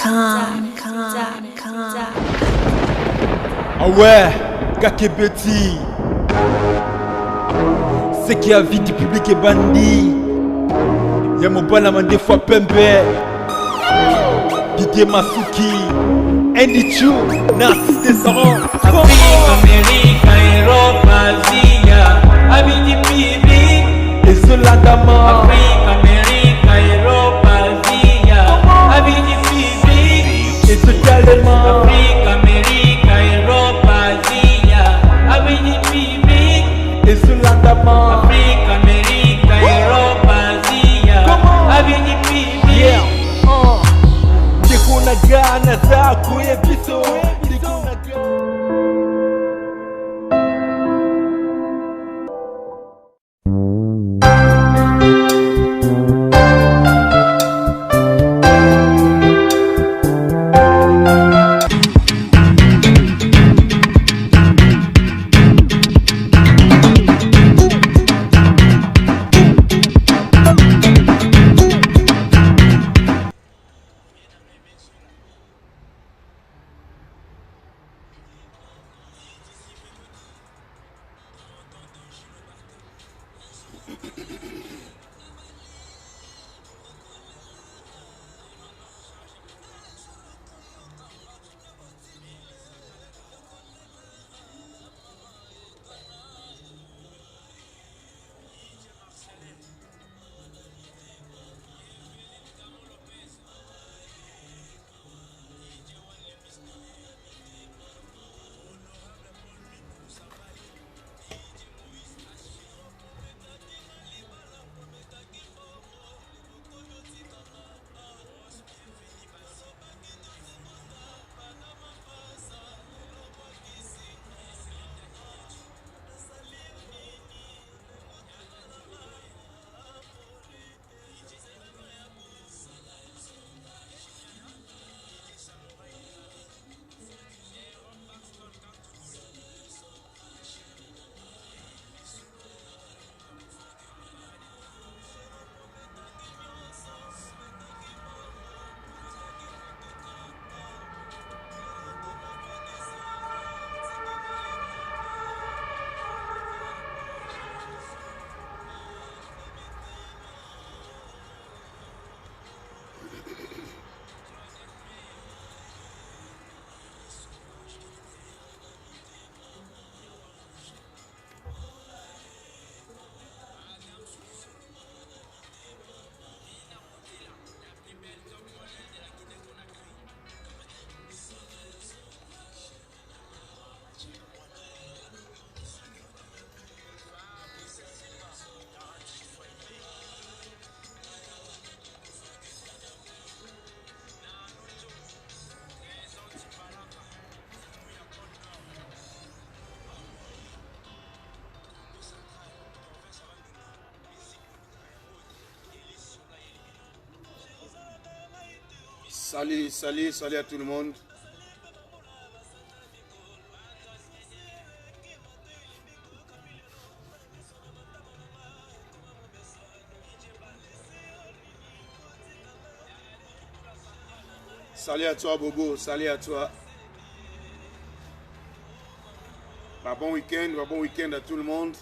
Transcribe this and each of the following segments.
Ah ouais, Kakebeti. C'est qui a vie du public et bandit. Y'a mon balama des fois Pembe, Didier Masuki, Andy Chou, Narcisse Descendant. Afrique, Amérique, Europe, Asie, Abidi Pibi. Et Zolandama. Afrique, Amérique, Europe, Asie, Abidi Pibi. Et Zolandama. Afrique, Amérique, Europe, Asie, Abidi Pibi. Et Zolandama. Afrique, Amérique, Europe, Asie, Abidi Pibi. Yeah. Dekunaga na zaku ebiso. Salut à tout le monde. Salut à toi Bobo, salut à toi. Bon week-end à tout le monde.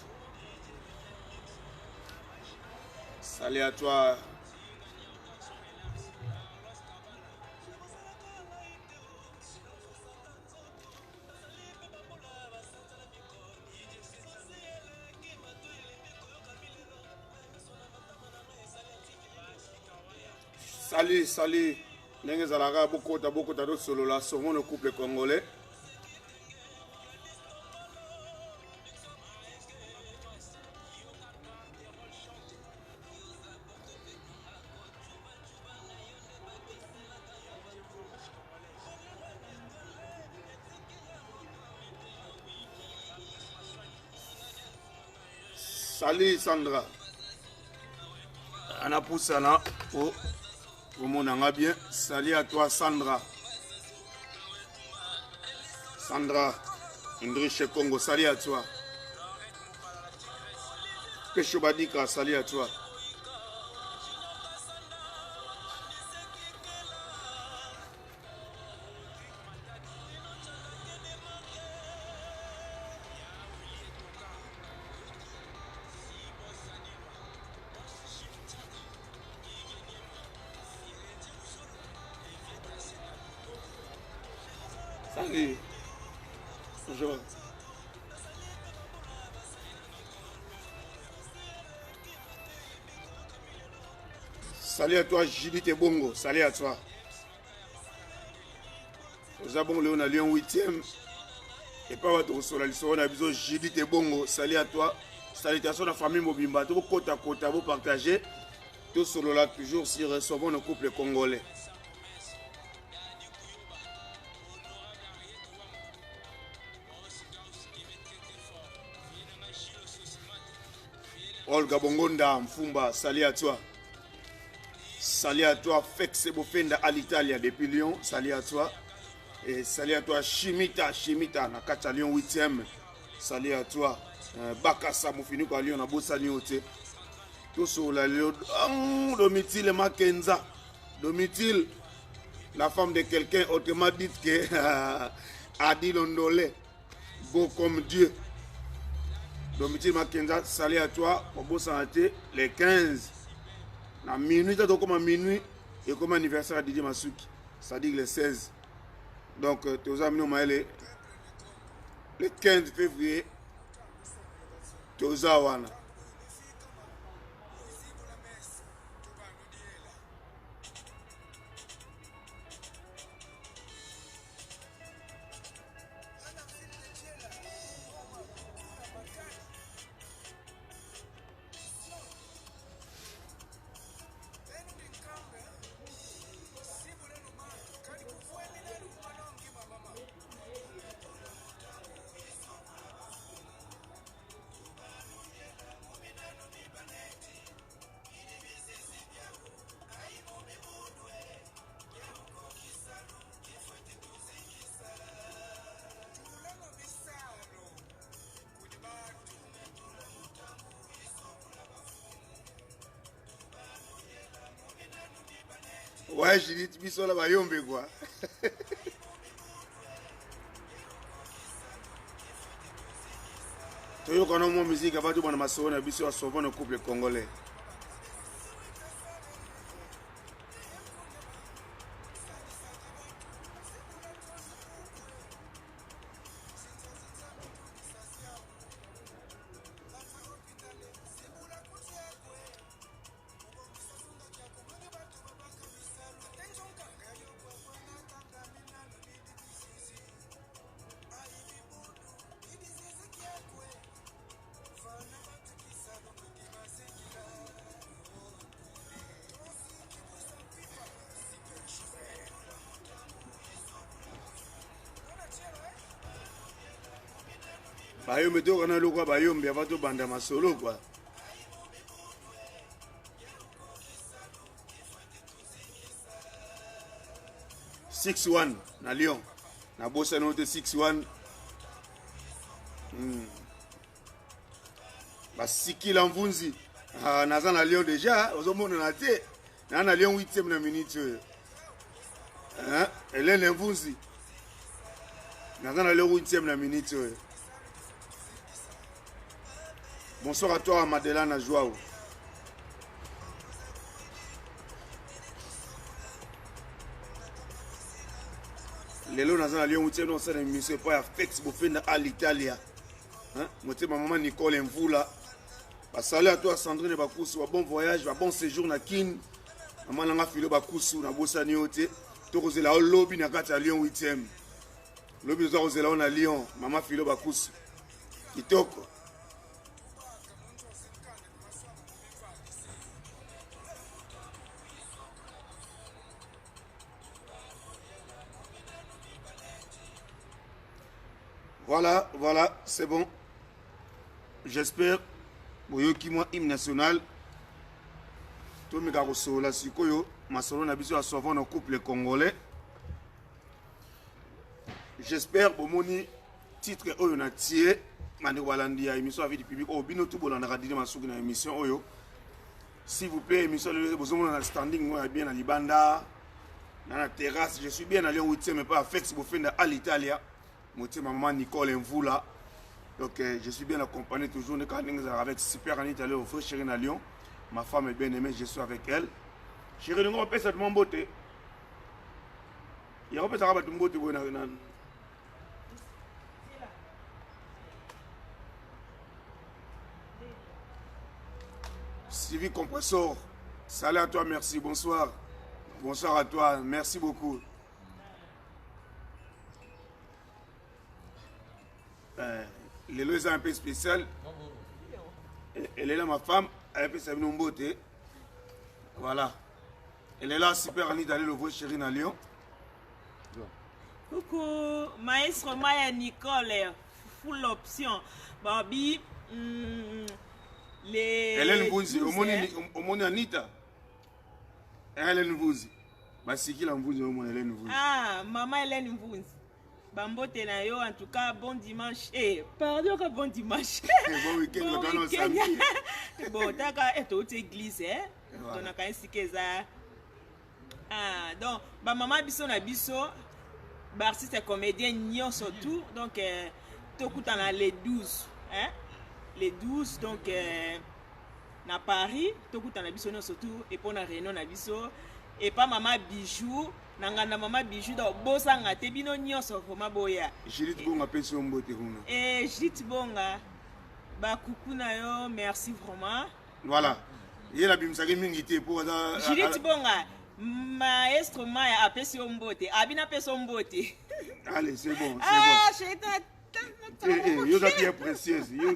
Salut à toi. Salut. Nengue Zalaga, beaucoup de solo là, sur le couple congolais. Salut Sandra. Ana Poussana. Oh. Comment on a bien? Salut à toi Sandra. Indriche Congo, salut à toi. Peshobadika, salut à toi. Allez. Bonjour. Salut à toi, Judith et Bongo. Salut à toi. Nous avons le Lyon 8e. Et pas votre soleil, on a besoin de Judith et Bongo. Salut à toi. Salutations à la famille Mobimba. Tout côte à côte, vous partagez. Tout solo là, toujours si recevons le couple congolais. Olga Bongonda, Mfumba, salut à toi. Salut à toi, Fex Bofenda à l'Italie depuis Lyon, salut à toi. Et salut à toi, Chimita, Nakata Lyon 8e, salut à toi. Bakassa Moufini à Lyon, Nabosa Lyon. Tout sur la Lyon. Domitil Makenza, Domitil, la femme de quelqu'un autrement dit que Adi Londolé, beau comme Dieu. Domitil Makenza, salut à toi, Bobo Santé, les 15. À minuit, comme à minuit, et comme anniversaire à Didier Masuki, c'est-à-dire le 16. Donc, tous amis, le 15 février, tous amis. Ouais, j'ai dit, tu es là, quoi. Tu as quand même musique avant de prendre ma soeur, on a sauvé le couple congolais. Bayo meto kana lokwa bayo mbia bato banda masolo quoi. Six one na Lyon. Na bossa note 6-1. Ba sikila mvunzi. Naza na Lyon déjà, ozomona na te. Na Lyon 8e na minute. Hélène mvunzi. Naza na Lyon 8e na minute. Bonsoir à toi, Madeleine Joao. Lelo naza na Lyon 8e, on s'est émission pour Fex Bofenda à l'Italie. Moté ma maman Nicole Mvula. Salut à toi Sandrine Bakusu, bon voyage, bon séjour na Kin. Maman nanga filo Bakusu na bosani ote. To kozela lobby na kati ya Lyon 8e. Lobby zo kozela na Lyon, maman filo Bakusu. Kitoko. Voilà, c'est bon. J'espère que moi hymne national. Tout le monde a la sikoyo, ma solo na biso à sauver nos couples congolais. J'espère que mon titre oyo na tie mane walandi ya émission avec du public au bino tout bolanda radine masuki na émission oyo. S'il vous plaît, émission besoin na standing moi bien na libanda na la terrasse, je suis bien à Lyon 8e mais pas à Fex Bofenda à l'Italie. Moté maman Nicole Mvula. Donc je suis bien accompagné toujours avec super Anita aller au frère chéri à Lyon. Ma femme est bien aimée, je suis avec elle. Chéri, nous on peut ça de mon beauté. Il y a pas ça de mon beauté Sylvie Compressor, salut à toi, merci, bonsoir. Bonsoir à toi, merci beaucoup. Les lois sont un peu spéciales. Elle est là, ma femme, elle peut s'amener une beauté. Voilà. Elle est là, super Annie d'aller le voir chéri dans Lyon. Coucou, maestro Maya Nicole, full option. Bobby, les. Hélène Vunzi, au monde Anita. Hélène Vunzi. Bah, c'est qui la Vunzi au monde Hélène Vunzi? Ah, maman Hélène Vunzi. Bambote na yo, en tout cas, bon dimanche. Eh, pardon, bon dimanche. Bon week-end, bon on week-end. samedi. Bon, t'as été au église, hein? On a quand même si que ça. Ah, donc, bah, maman biso na biso. Bah, si c'est comédien, nyon surtout. Donc, tout dans les 12. Hein? Les 12, donc, na Paris. Tout dans la biso, surtout. Et pour la réunion, na biso. Et pas maman bijou. Nanganda maman bijou donc bosanga te bino nyonso koma boya Judith Bonga pesi ombote kuna. Judith Bonga ba coucou na yo, merci vraiment. Voilà. Il a bimsaki mingi te pour Judith Bonga maestro Maya apesi ombote abina pesi ombote. Allez, c'est bon, Ah, c'est bon. j'ai Yo da pierre précieuse. Yo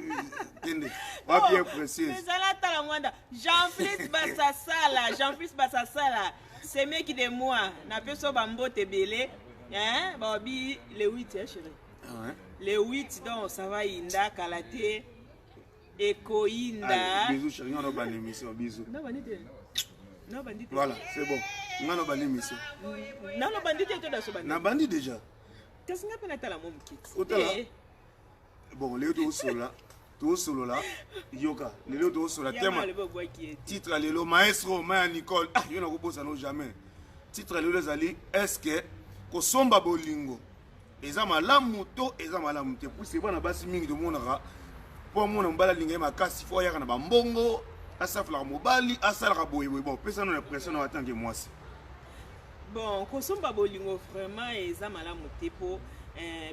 tende. Pas pierre précieuse. Mais ça là tala mwanda Jean-Fils Bassasala, Jean-Fils Bassasala. C'est mieux qui de moi. Na peso bambote belé. Hein? Bobby le 8 hein, chérie. Ouais. Le 8 donc ça va inda kalate eko inda. Bisous chérie, on a une émission, bisous. Non bandite. Non bandite. Voilà, c'est bon. On a une émission. Non non bandite to da so bandite. Na bandi déjà. Qu'est-ce qu'on appelle la mom kit? Otala. Bon, les deux solo là. Yoka, les deux solo là. Thème. Titre lelo maestro Maya Nicole. Ah, yo na ko bossa no jamais. Titre lelo zali est-ce que ko somba bolingo. Eza malamu to eza malamu te. Pour c'est bana basi mingi de monaka. Pour mona mbala linga makasi fo yaka na bambongo. Asafla mobali, asala boye bon, personne n'a l'impression en tant que moi. Bon, kosomba bolingo vraiment eza malamu te po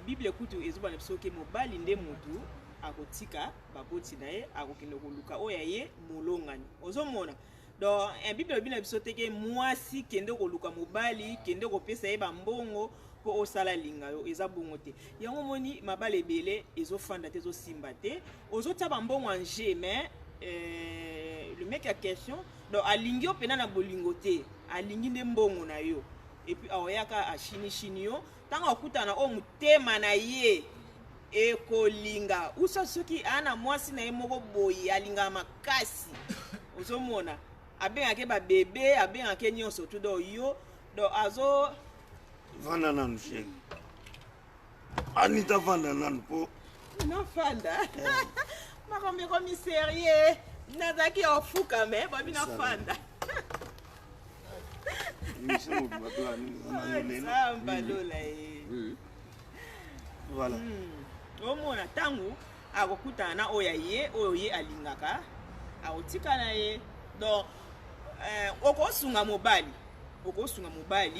Bible kutu ezoba na biso ke mobali nde mutu akotika baboti na ye akokende koluka oya ye molongani ozomona donc Bible bina biso te ke mwasi kende koluka mobali kende kopesa ye bambongo po osala linga yo eza bongo te yango moni mabale ebele ezofanda te ezosimba te ozotia bambongo en jeu mais le mec a question donc alingi opena na bolingo te alingi nde mbongo na yo et puis aoyaka ashini yo tanga okutana o mutema na ye ekolinga uso soki ana mwasi na ye moko boyi alinga makasi ozomona abengake ba bébé abengake nyonso tout do yo do azo Vanda nanu chérie. Anita vanda nanu po. non fanda makombe komi sérieux nazaki ofuka me babi na fanda Voilà. omona tangu akokutana na oyo ye alingaka akotika na ye donc okosunga mobali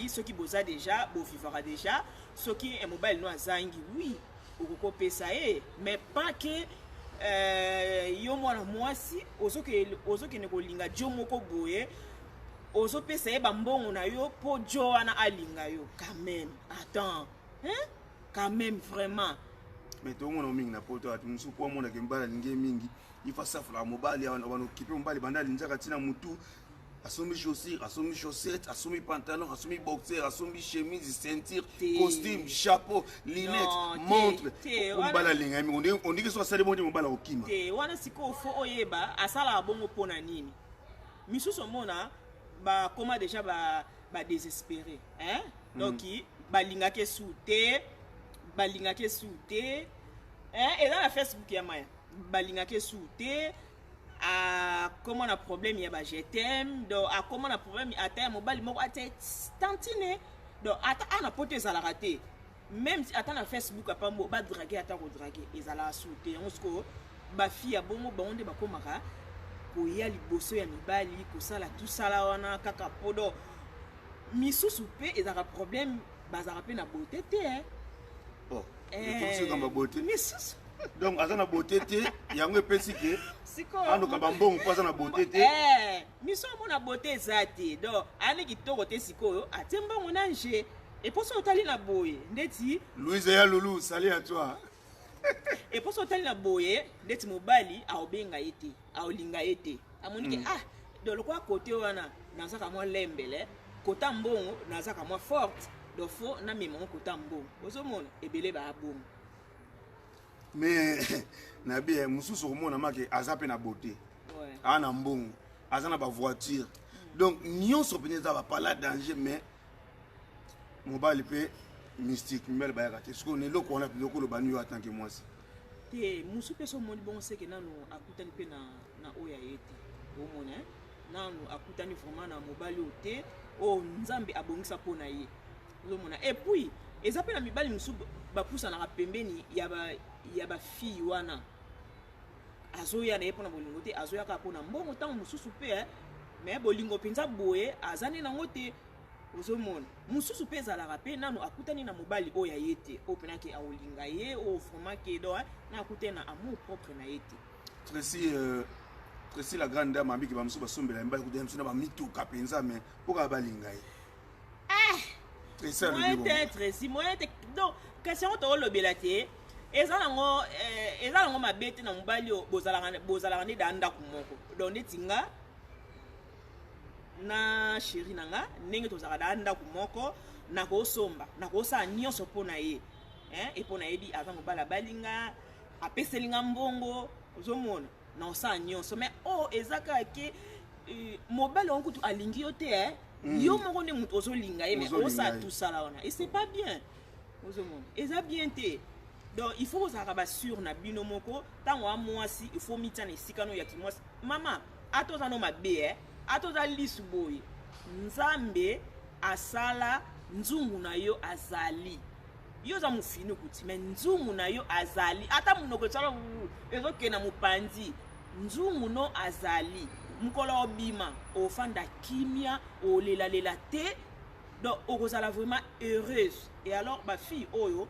soki boza déjà bovivaka déjà soki mobali no azangi oui okokopesa ye mais pas que yo mwana mwasi ozokende kolinga jo moko boye ozopesa ye bambongo na yo po jo wana alinga yo quand même attends hein quand même vraiment mais tout le monde mingi na poto atu musu po mona ke mbala linge mingi ifa safula mobali wana kipe mobali banda linjaka tina mutu asombi chaussures asombi chaussettes asombi pantalon asombi boxer asombi chemise ceinture costume chapeau lunettes montre mbala linga mingi on dit que soit ça de mbala okima te wana siko fo oyeba asala bongo pona nini misuso mona ba koma déjà ba désespéré hein donc balingake souté hein et dans la Facebook ya Maya balingake souté a comment na problème ya ba je t'aime donc a comment na problème ata mobali moko ata tantine donc ata ana pote za la raté même si ata na Facebook apa mo ba draguer ata ko draguer ezala souté on sko ba fille ya bongo ba onde ba komaka ko ya liboso ya mibali ko sala tout sala wana kaka podo misusu pe ezala problème bazala pe na beauté te hein oh c'est comme beauté misusu Donc aza na beauté te yango epesi ke siko andoka bambongo mpo aza na beauté te. miso amona beauté eza te donc ani kitoko te sikoyo atie mbongo na nje eposo otali na boye ndeti Louise ya Lulu, salut à toi. eposo otali na boye ndeti mobali aobenga ye te aolinga ye te amoni ke donc lokwa kote wana nazaka mwa lembele kota mbongo nazaka mwa forte donc fo na mema kota mbongo ozomona ebele ba bongo. Mais na bien mususu komona make aza pe na beauté. Ouais. Ana mbongo, aza na ba voiture. Donc nyonso pene za ba pala danger mais mobali pe mystique mbele ba yakate. Siko ne loko na loko lo banu en tant que moi. Te musu pe so moni bon seke nanu akutani pe na oya yete omona nanu akutani vraiment na mobali ote o nzambe abongisa pona ye omona et puis eza pe na mibali musu bapusa na pembeni ya ba fille wana azoya na ye pona bolingo te azoya ka pona mbongo tango mususu pe mais bolingo penza boye azane nango te ozomona mususu pe ezalaka pe nanu akutani na mobali oyo ya ye te oyo mpenaki aolinga ye oyo vraiment ke do na akutani na amour propre na ye te. Tracy la grande dame abiki bamusu basombela mbali kutana musu na bamituka penza mais poka balinga ye. Tracy moyen te donc question to lobela te eza nango mabete na mobali bozalaka nde da ndako moko donc netinga na chéri nanga ndenge tozaka da ndako moko nakosomba nakosala nyonso mpo na ye epo nayebi aza mobali abalinga apeselinga mbongo ozomona naosala nyonso mais eza kaka ke mobali wango kutu alingi yo te yo moko nde moto ozolinga ye mais osala tosala wana et c'est pas bien ozomona eza bien te donc il faut kozalaka basure na bino moko ntango ya mwasi il faut mitia na esika no yaki mwasi mama atoza no mabe atoza lisu boye nzambe asala nzungu na yo azali yo za mufini kuti mais nzungu na yo azali ata munoko tsala ezokena mupanzi nzungu no azali mukolo obima ofanda kimia olela te donc okozala vraiment heureuse et alors ba fille oyo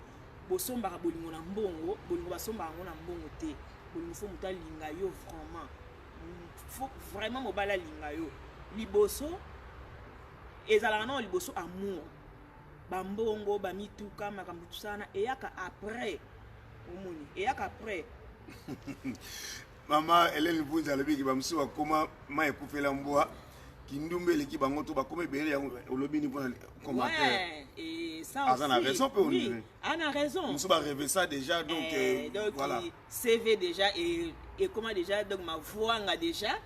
bosombaka bolingo na mbongo bolingo basombaka ngo na mbongo te bolingo fo muta linga yo vraiment mobala linga yo liboso ezalaka na liboso amour bambongo bamituka makambo tusana eyaka après omoni eyaka après. Mama Hélène Vunza alobi ki bamusu bakoma ma ekufela mbwa kindumbe eleki bango to bakoma ebele yango olobi ni mpona commentaire. Ouais, et ça aussi. On a raison peu on dirait. On a raison. Musu ba rêver ça déjà donc voilà. CV déjà et comment déjà donc ma voix nga déjà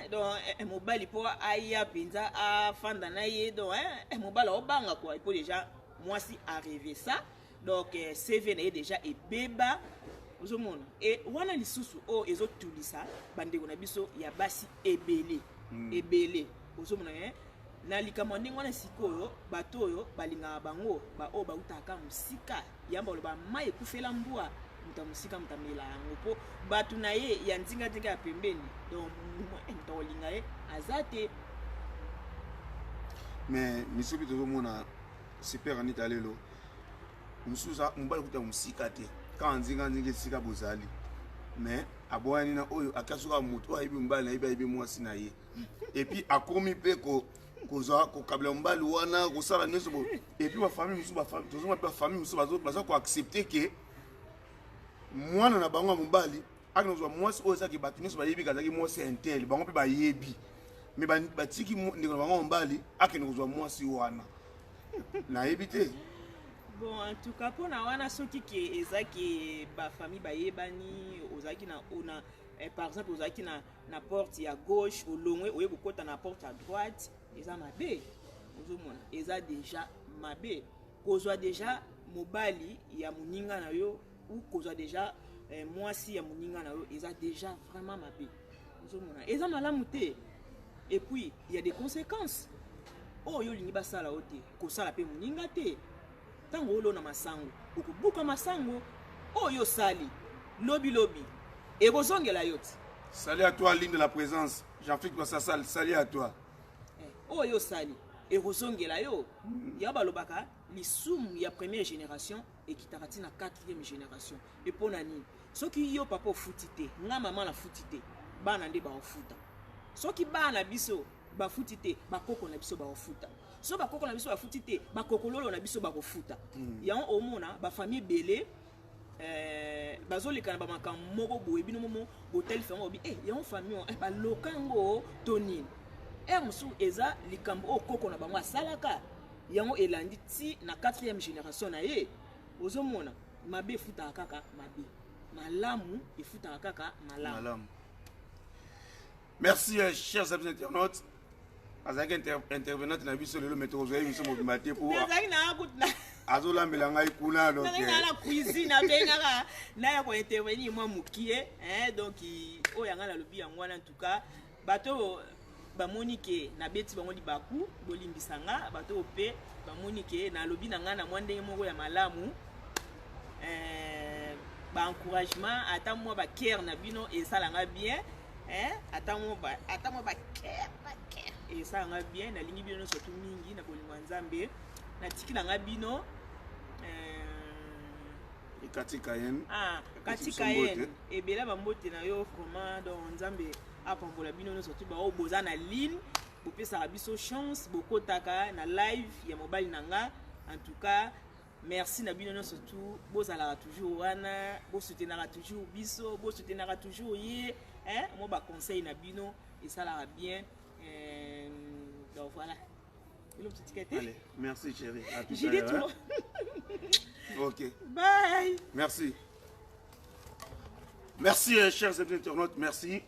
donc mobile pour aya pinza a fanda na ye donc mobile obanga quoi il faut déjà moi si arriver ça donc CV na déjà et beba ozomona et wana lisusu ezotulisa bandeko na biso ya basi ebele ozomona na likambo ndenge wana sikoyo bato oyo balingaka bango oyo bautaka mosika yamba oloba mai ekufela mbwa muta mosika mutamela yango mpo bato na ye ya ndinga ya pembeni donc muta olinga ye aza te. Mais misubi tozomona super anita lelo mususa mobali kuta mosika te quand nzinga sika bozali mais aboyani na oyo akasuka moto ayibi mbali na yibi mwasi na ye et puis akomi pe koza kokabla mbali wana kosala nyonso bo et puis ba famille musu ba famille tozoma ba famille musu baza ko accepter que mwana na bango mobali akinozo mwasi oyo saki bato nyonso bayibi kazaki mwasi intel bango pe bayebi mais batiki ndeko na bango mobali akinozo mwasi wana na yebi te. Bon, en tout cas, pour na wana soki ke ezaki ba famille ba yebani ozaki na ona par exemple ozaki na porte à gauche au longwe oye bokota na porte à droite eza mabe ozomona eza déjà mabe kozwa déjà mobali ya muninga na yo ou kozwa déjà mwasi ya muninga na yo eza déjà vraiment mabe ozomona eza malamu te et puis il y a des conséquences yo lingi basala ote kosala pe muninga te tango olo na masango okubuka masango oyo sali lobi ekozongela yote. Salut à toi, Lynn de la présence. Jean-Philippe Kwassasal, salut à toi. Oyo sali ekozongela yo ya balobaka lisumu ya première génération ekitaka ntina 4e génération epona nini soki yo papa ofuti te nga mama na futi te bana nde baofuta soki bana biso bafuti te bakoko na biso baofuta so bakoko na biso bafuti te bakokololo na biso bakofuta yango omona bafamille belé bazoleka na bamakambo moko boye bino momo botel fango obi yango famille balokango tonini mosusu eza likambo okoko na bango asalaka yango elandi ti na 4e génération na ye ozomona mabe efutaka kaka mabe malamu efutaka kaka malamu. Merci chers amis internautes. Azaki intervenante na biso lelo météo zoye biso mobimaté pour azola melanga ikuna donc na cuisine abengaka na ya ko intervenir moi mukie donc o yanga na lobi yango en tout cas bato bamonike na beti bango libaku bolimbisanga bato pe bamonike na lobi nanga na mwande moko ya malamu ba encouragement ata moi ba cœur na bino et ça langa bien ata moi ba cœur et ça langa bien na lingi bino surtout mingi na bolingo nzambe na tiki langa bino katika yen katika yen ebela bambote na yo comment donc nzambe apambola bino no surtout ba oboza na ligne bopesa biso chance bokotaka na live ya mobile nanga en tout cas merci na bino no surtout bozala toujours wana bo soutenir toujours biso bo soutenir toujours ye moi ba conseil na bino et ça la bien donc voilà. Allez, merci chérie. À tout à l'heure. Ok. Bye. Merci. Merci chers internautes, merci.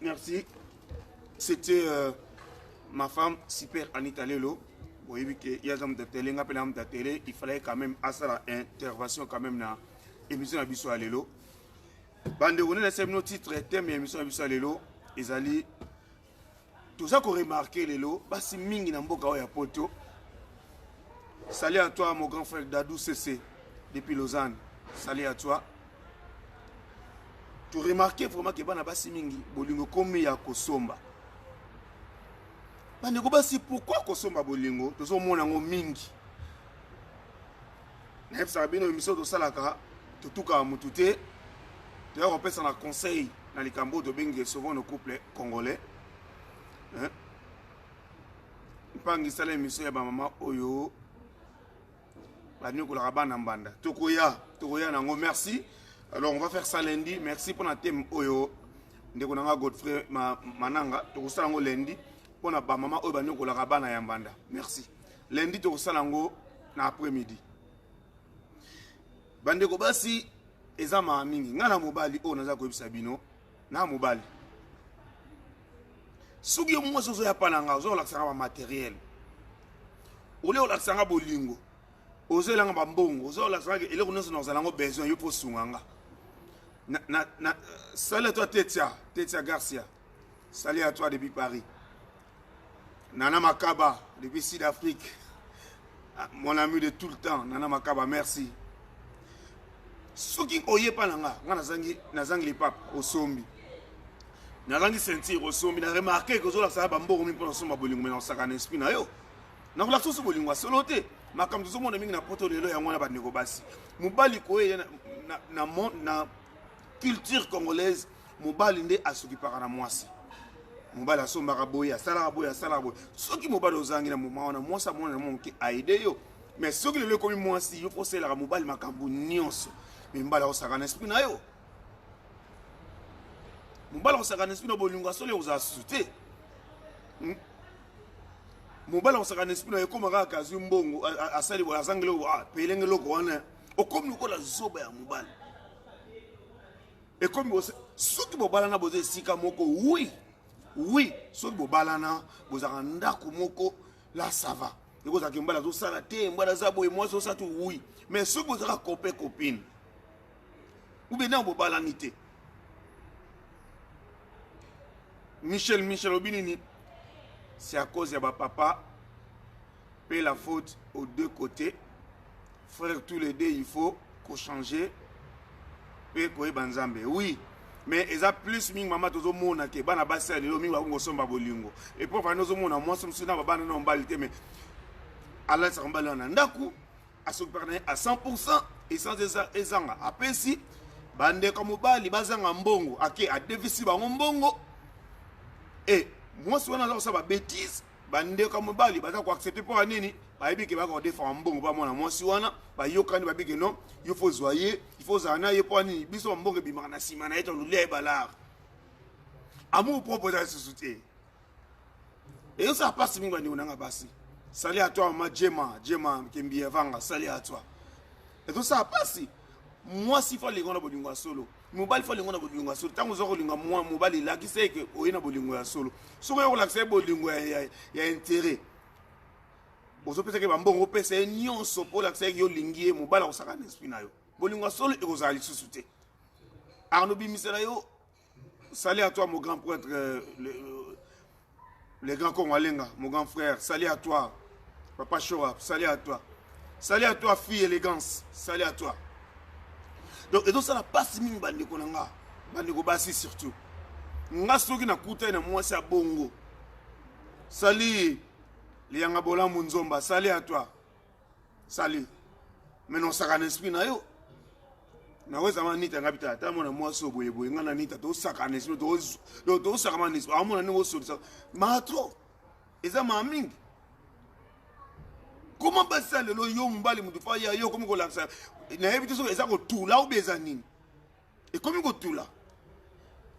C'était ma femme Super Anita Lelo. Vous voyez qu'il y a des télé, il fallait quand même assez intervention quand même dans l'émission de Bissou Lelo. Bande on est nos titres thème émission de Bissou Lelo, ils allaient tout ça qu'on remarqué Lelo, bah si mingi na mboka ya poto. Salut à toi mon grand frère Dadou CC depuis Lausanne. Salut à toi. Tu remarques vraiment que bana basi mingi bolingo comme ya kosomba. Bana ko basi pourquoi kosomba bolingo? Tozo mona ngo mingi. Na ça bino émission to salaka to tuka mutute. Tu as repensé na conseil na likambo de bengi souvent nos couples congolais. Hein? Pangi sala émission ya ba mama oyo. Merci. Alors on va faire ça lundi. Merci pour notre thème Oyo. Ndekonanga Godfrey Mananga. Tokosalango lundi. Pour notre maman Oyo banyo la rabana yambanda. Merci. Lundi tokosalango na après-midi. Bandeko basi ezama mingi. Ngana mobali o naza ko bisabino na mobali. Sugi mo sozo ya pananga zo la sanga matériel. Ole o la sanga bolingo. Ozo langa bambongo, ozo la sanga ele ko noso na ngo besoin yo pour sunganga. Na salut à toi Tetia Garcia. Salut à toi depuis Paris. Nana Makaba depuis Sud-Afrique. Mon ami de tout le temps, Nana Makaba, merci. Soki oye pananga, na zangi les papes au sombi. Na zangi sentir au sombi, na remarqué que ozo la sanga bambongo mi pour somba bolingo mais na saka na esprit na yo. Na la soso bolingo solote. Makam tuzo mona mingi na poto lelo ya mwana ba nego basi. Mubali koye na culture congolaise, mubali nde asuki para na mwasi. Mubali asomba raboya, sala raboya. Soki mubali ozangi na mama na mwasa mwana monki aide yo. Mais soki lelo komi mwasi yo faut sela mubali makambu nyonso. Mais mbala osaka na esprit na yo. Mubali osaka na esprit na bolingo sole oza sute. Mobala osaka n'esprit na ekoma kaka kazi mbongo asali bo azangelo pelenge loko wana okomi ko la zoba ya mobala ekomi soki bobala na boze sika moko oui soki bobala na bozaka ndako moko la ça va eko zaki mbala zo sala te mbala za boye moi so ça tout oui mais soki bozaka copine ou bien na bobala nité Michel Obinini. C'est à cause de ma papa paye la faute aux deux côtés. Frère, tous les deux, il faut qu'on change. Et qu'on ait banzambe. Oui. Mais ils ont plus de maman tozo mona ke bana basa de lomi wa ngo somba bolingo. Et pour faire nos mona moi sommes na bana no mbalite mais ala sambala wana ndaku asokipaka na ye à 100% essence ezanga apesi bandeko mobali bazanga mbongo ake adefisi bango mbongo e mwasi wana aza kosala babétise bandeko mobali baza koaccepte mpo ya nini bayebi ke baka kodefendre mbongo bamona mwasi wana bayokani babi ke non yo faut zwa ye il faut ozala na ye mpo ya nini biso mbongo ebimaka na nsima na ye tolulia ye balare amour propre eza lisusu te ezosala pasi mingi bandeko nanga basi sali à toi ma jema kembi avanga sali à toi et tout ça pasi mwasi fa lingo na bolingo ya solo mobali fa lingo na bolingo ya solo tango zoko linga mwa mobali lakisa ke oyena bolingo ya solo soko yo lakisa bolingo ya intérêt ozo pesa ke bambongo pesa nyonso po lakisa yo lingie mobali osaka na esprit na yo bolingo ya solo ekozali lisusu te arno bimisela yo sali à toi mon grand prêtre le grand Congolenga, mon grand frère, salut à toi. Papa Shoa, salut à toi. Salut à toi, fille élégance, salut à toi. Donc, et donc ça n'a pas si mine bandeko nanga, bandeko basi surtout. Nga soki na kuta na mwasi ya bongo. Salut, Lianga Bola Munzomba, salut à toi. Salut. Mais non, ça n'a esprit na yo. Na weza manita ngapita ata mona mwasi boye boye ngana nita to saka na esprit to saka manis amona ni wo so ma trop eza ma mingi. Comment passer le yo mbali mutu fa ya yo comme ko laksa na ebiti so eza ko tula ou beza nini et comme ko tula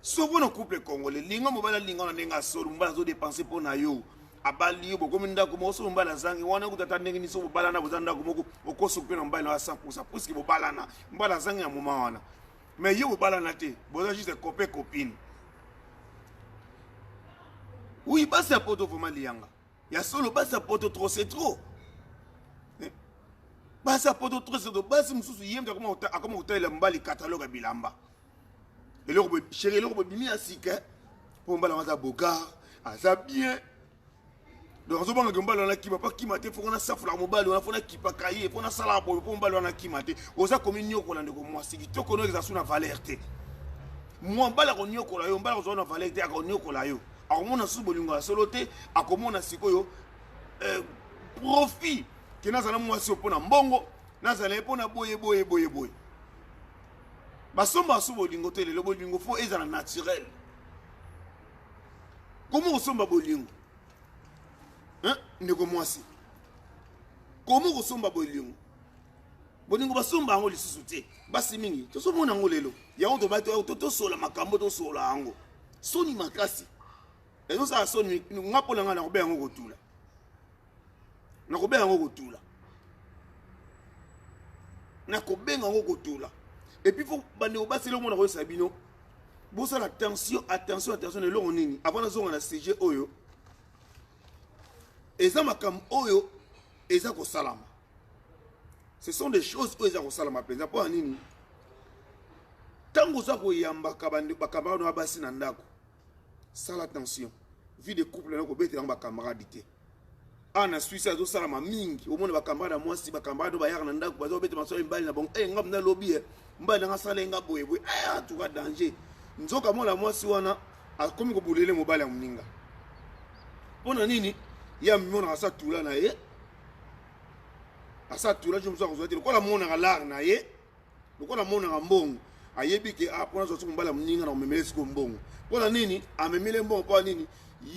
so bona couple congolais linga mobala linga na nenga solo mbala zo dépenser pour na yo abali yo bokomi ndako mo so mbala zangi wana kutata ndenge ni so bobala na bozanda ko moko okoso pe na mbala na 100% parce que bobala na mbala zangi na moment wana mais yo bobala na te boza juste copain copine. Oui, bah c'est poto vraiment lianga. Ya solo bah c'est poto trop c'est trop. Bah c'est poto trop c'est trop. Bah c'est mususu yemta comme hôtel mbali catalogue bilamba. Et là chéri là on bimi asika pour mbala maza boga, aza bien. Donc on va mbala na kiba pas kimate faut qu'on a ça fula mobile on a faut na kipa kaye faut na sala pour mbala na kimate. Oza communio ko lande ko moi siki to ko no exasu na valeur te. Moi mbala ko nyoko la yo mbala ko na valeur te ko nyoko la yo. Akomona sous bolingo solo te akomona sikoyo profit ke nazala mwasi opona mbongo nazala epona boye basomba sous bolingo te le bolingo fo ezala naturel. Comment osomba bolingo hein ndeko mwasi comment osomba bolingo basomba ngo lisusu te basi mingi tosomona ngo lelo yango to bato to sola makambo to sola ngo soni makasi. Et donc ça sonne nga pona nga na kobenga ngo kotula. Na kobenga ngo kotula. Na kobenga ngo kotula. Et puis faut bande obasi le mona ko sabino. Bo ça la attention le long nini avant na zonga na CG oyo. Eza makam oyo eza ko salama. Ce sont des choses oyo eza ko salama penza po nini. Tango za ko yamba kabande bakamba no abasi na ndako. Sans l'attention, vie de couple na ko bete na ba camarade te. Ana Suisse azo sala ma mingi, au monde ba camarade moi si ba camarade ba yaka na ndako bazo bete maso mbali na bon ngam na lobby mbali na sala nga boye boye tu ka danger. Nzoka mona moi si wana akomi ko bulele mobali ya muninga. Pona nini? Ya mona asa tula na ye. Asa tula je mso ko zote ko la mona ga lar na ye. Ko la mona ga mbongo. Ayebi ke apona zo mbala muninga na memele siko mbongo. Pona nini amemile mbongo pa nini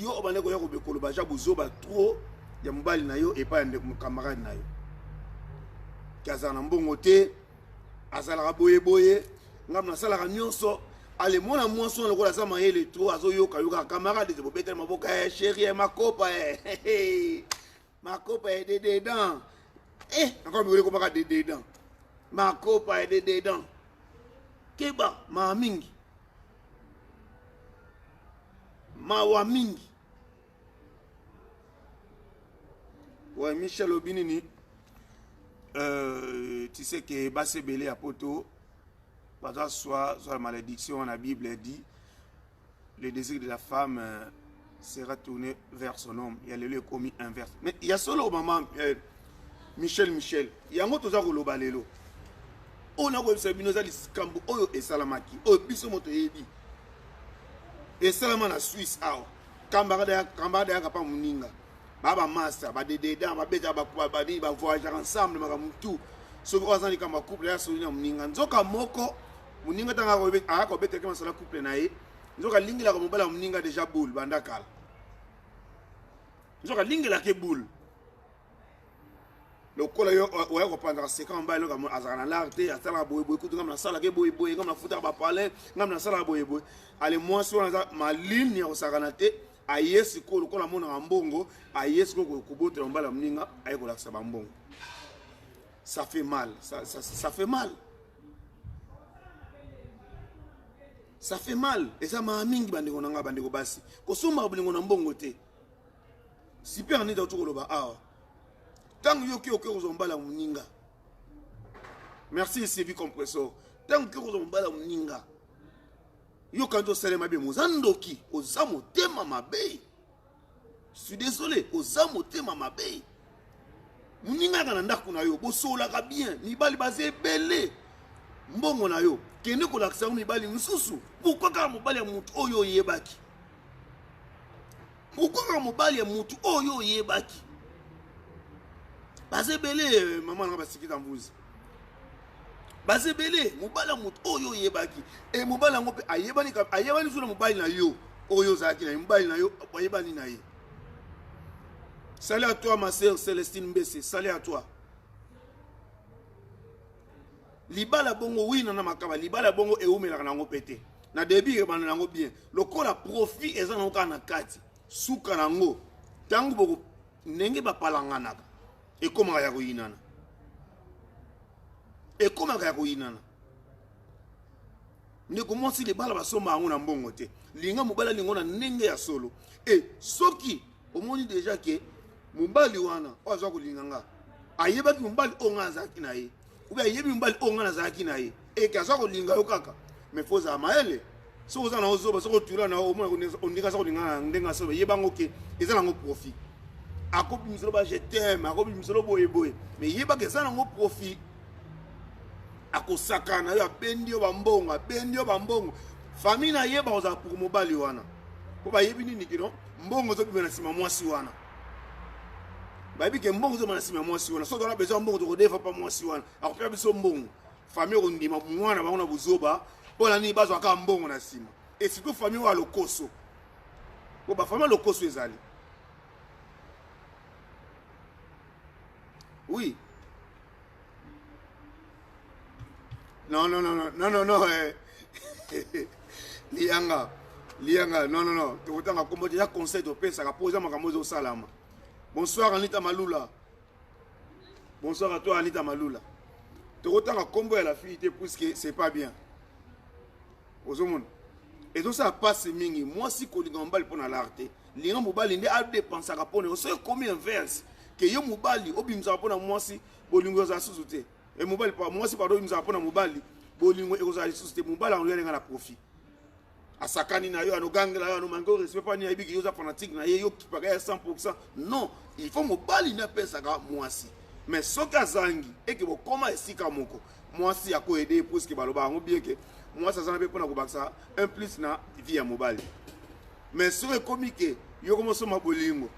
yo bane ko yako bekolo ba jabuzo ba trop ya mbali na yo et pas de camarade na yo kazana mbongo te azala boye ngam na sala nyonso ale mona mwanso na ko la sama ele trop azo yo ka camarade de bobete maboka chérie makopa de dedans encore me ko maka de dedans makopa de dedans keba ma mingi mawa mingi. Ouais, Michel Obinini, tu sais que Basse Belé à Poto, soit la malédiction, la Bible dit, le désir de la femme sera tourné vers son homme. Il y a le lieu commis inverse. Mais il y a seulement au moment, Michel, il y a un autre qui est balelo. On a vu Sabinoza Liskambo, Oyo et Salamaki, Oyo Bisomoto Ebi. Et seulement la Suisse, camarade à Kapa Muninga. Baba master, ba dedans, ba beta ba voyager ensemble, ba tout. So ko azali kama couple ya solina muninga. Nzoka moko muninga tanga ko beta kama sala couple na ye. Nzoka lingila ko mobala muninga déjà boule banda kala. Nzoka lingila ke boule. Le kola yo oya ko prendre séquence ba lo kama azana l'arte, atala boy kutu ngam na sala ke boy ngam na futa ba parler, ngam na sala boy. Allez moi so na ma ligne ya osakana te. Ayesi ko lokola mona mbongo ayesi ko kubotela mbala mninga ayeko lakisa bambongo. Ça fait mal, ça fait mal. Ça fait mal. Et ça m'a mingi bandeko nanga bandeko basi. Ko soma bolingo na mbongo te. Super ni da tukoloba awa. Tangu yoki ozombala mninga. Merci CV compressor. Tangu yoki ozombala mninga. Yo quand on sait ma bé mozandoki ozamo tema mabe. Je suis désolé, ozamo tema mabe. Muninga kana ndako na yo bosola ka bien, mibali bazé belé. Mbongo na yo, kende ko lakisa mibali mususu. Pourquoi ka mobali ya mutu oyo yebaki? Pourquoi ka mobali ya mutu oyo yebaki? Bazé belé maman na basikita mbuzi. Bazebele mobala mutu oyo yebaki e mobala ngope ayebani sura mobali na yo oyo zaki na mobali na yo ayebani na ye. Salut à toi ma sœur Célestine Mbese, salut à toi. Libala bongo oui na makaba libala bongo e umela na ngopete na debi e bana ngo bien lokola profit eza na kana kati suka na ngo tangu boko nenge ba palangana e koma ya koyinana. Et comment il y a un ne comment si les balles sont en bon côté. Linga mobala lingona nenge ya solo. Et soki au monde déjà que mobali wana oza ko linganga. Ayeba ki mobali onga zaki na ye. Ou bien yebi mobali onga na zaki na ye. Et kaza ko linga yo kaka. Mais faut za maele. So oza na ozo ba so ko tula na o mo on ndika so ko linganga ndenga so yeba ngoke eza na ngo profit. Akobi misolo ba je t'aime, akobi misolo boye boye. Mais yeba ke za na ngo profit. Akosakana yo bendio bambongo famille na yeba oza pour mobali wana ko ba yebi nini kino mbongo zo bimena sima mwasi wana ba yebi ke mbongo zo bimena sima mwasi wana so dona besoin mbongo to defa pa mwasi wana akopya biso mbongo famille ko ndima mwana ba ona buzoba bola ni bazo aka mbongo na sima et surtout famille wa lokoso ko ba famille lokoso ezali oui. Non. Lianga, non. Tu as comme déjà conseil de paix, ça a posé ma camozo salama. Bonsoir Anita Malula. Bonsoir à toi Anita Malula. Tu as combo à la fille puisque c'est pas bien. Et donc ça passe mingi. Moi si ko lingambal pour na l'arte. Linga mobali ndi a dépenser à pone. C'est comme inverse. Que yo mobali obimza pour na moi si bolingo za sous-souté. Et mobile pas moi si pardon nous apprend mobile bolingo et aux société mobile on lui a profit asakani na yo anogangela yo mango respect pas ni ibiki yo za fanatique na yo qui paga 100%. Non, il faut mobile na pesa ka mwasi mais soka zangi et que bo koma esika moko mwasi ya ko aider pour ce que baloba ngo bien que moi ça s'en pour na ko baksa un plus na vie à mobile mais sur le comique yo comme so mabolingo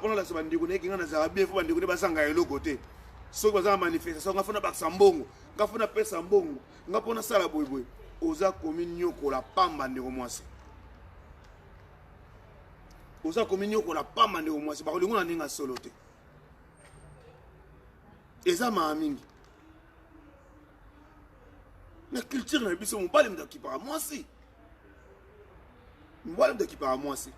pour la semaine ndiko ne kinga na za bien faut ndiko ne basanga yo côté. So kwa manifestation ngafuna bakisa mbongo ngafuna pesa mbongo ngapona sala boyboy oza kominyo ko la pamba ndeko mwasi oza kominyo ko la pamba ndeko mwasi ba kolingo na ninga solo te eza ma mingi na culture na biso mobali mdaki para mwasi mobali mdaki para mwasi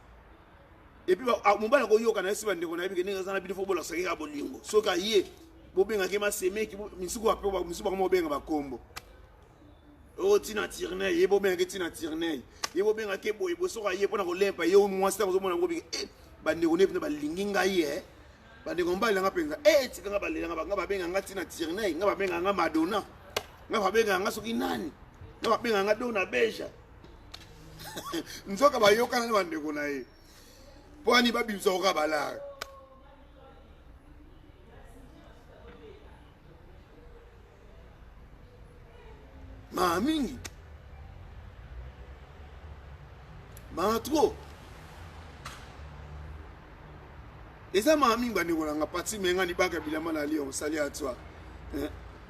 et puis mobali ko yoka na esi bandeko na bibi ninga zana bidifo bola sakika bolingo soka ye bobenga ke maseme ki misuku ape ba misuku ba bobenga ba kombo o tina tirney ye bobenga ke tina tirney ye bobenga ke boye bosoka ye pona ko lempa ye o mwasi ko zomona ngo bi bande ko ne pena ba linginga ye bande ko mbali nga penza tika nga balela nga ba benga nga tina tirney nga ba benga nga madonna nga ba benga nga soki nani nga ba benga nga dona beja nzoka ba yoka na bande ko na ye po ani ba bimso ka bala. Mingi. Ma trop. Et ça m'a mis dans parti mais ngani baka bilama na Lyon, salut à toi.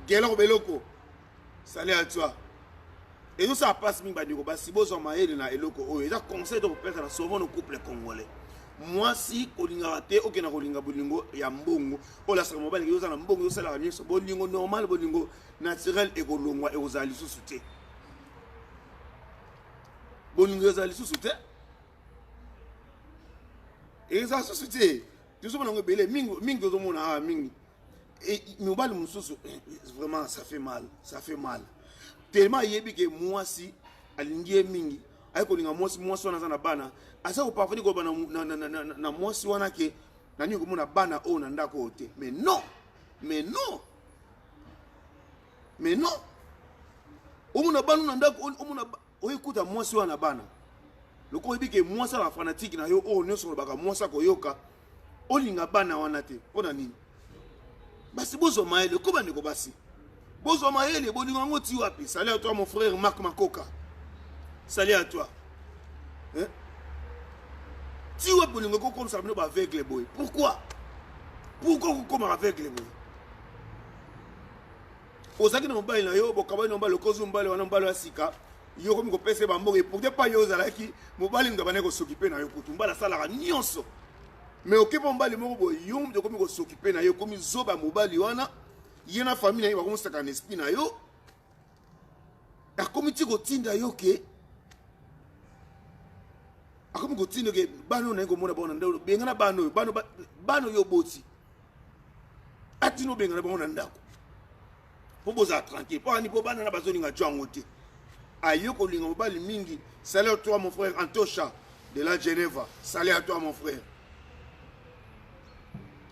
Gelo beloko. Salut à toi. Et tout ça passe mi bandiko ba si bozo maele na eloko o et ça conseil de repère na souvent nos couples congolais. Moi si kolinga raté okena kolinga bolingo ya mbongo o la sama mobile yoza na mbongo yo sala nyeso bolingo normal bolingo naturel et kolongwa et ozali susute. Bolingo ozali susute. Et ça susute. Tout ça on belé mingi to mona mingi. Et mobile mususu vraiment ça fait mal, ça fait mal. Tellement yebi que moi si alingie mingi ayiko linga moi si wana na bana asa ko parvenir ko bana na moi si wana ke na nyuko mona bana o na ndako ote mais non o mona bana na ndako o mona o ikuta moi si wana bana loko yebi que moi ça la fanatique na yo o nyoso baka moi ça ko yoka o linga bana wana te pona nini basi bozo maele ko bani ko basi Bonjour Maël, bonjour Tiwapi. Salut à toi mon frère Marc Makoka. Salut à toi. Hein? Tiwapi bonjour comme ça avec les boys. Pourquoi vous comme avec les boys? Osaki no mbali na yo bokaba no mbali kozo mbali wana mbali asika. Yo comme ko pese ba mboke pour pas yo zalaki mobali ndabane ko s'occuper na yo kutumbala sala nyonso. Mais okepo mbali moko boy yo mde comme ko s'occuper na yo comme zoba mobali wana. Il y a une famille qui va commencer à esprit na yo. La comité ko tinda yo ke. A comme ko tinda ke bano na ko mona bona ndalo benga bano yo boti. Atino benga na bona ndako. Po boza tranquille. Po ani po bana na bazoni nga jwango te. Ayo ko linga mobali mingi. Salut à toi mon frère Antosha de la Genève. Salut à toi mon frère.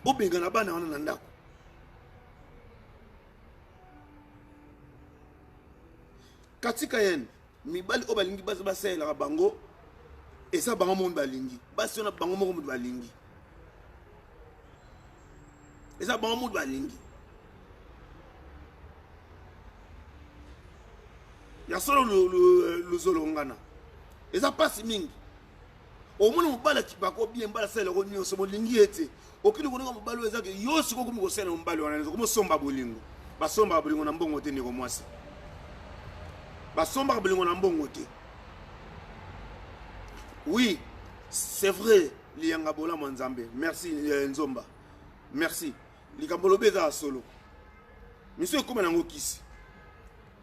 O benga na bana wana ndako. Katika yen mibali o balingi basi basela bango esa bango monde balingi basi ona bango moko monde balingi esa bango monde balingi ya solo le zolongana esa pasi mingi o mona mobala kibako bien bala sela ko nyoso bolingi ete okili ko mobalo eza ke yosi ko komi ko sela mobalo wana ko mo somba bolingo basomba bolingo na mbongo te ndiko mwasi Basomba belingo na mbongo te. Oui, c'est vrai, lianga bola manzambe. Merci Nzomba. Merci. Likambolo beza solo. Monsieur comme na ngokisi.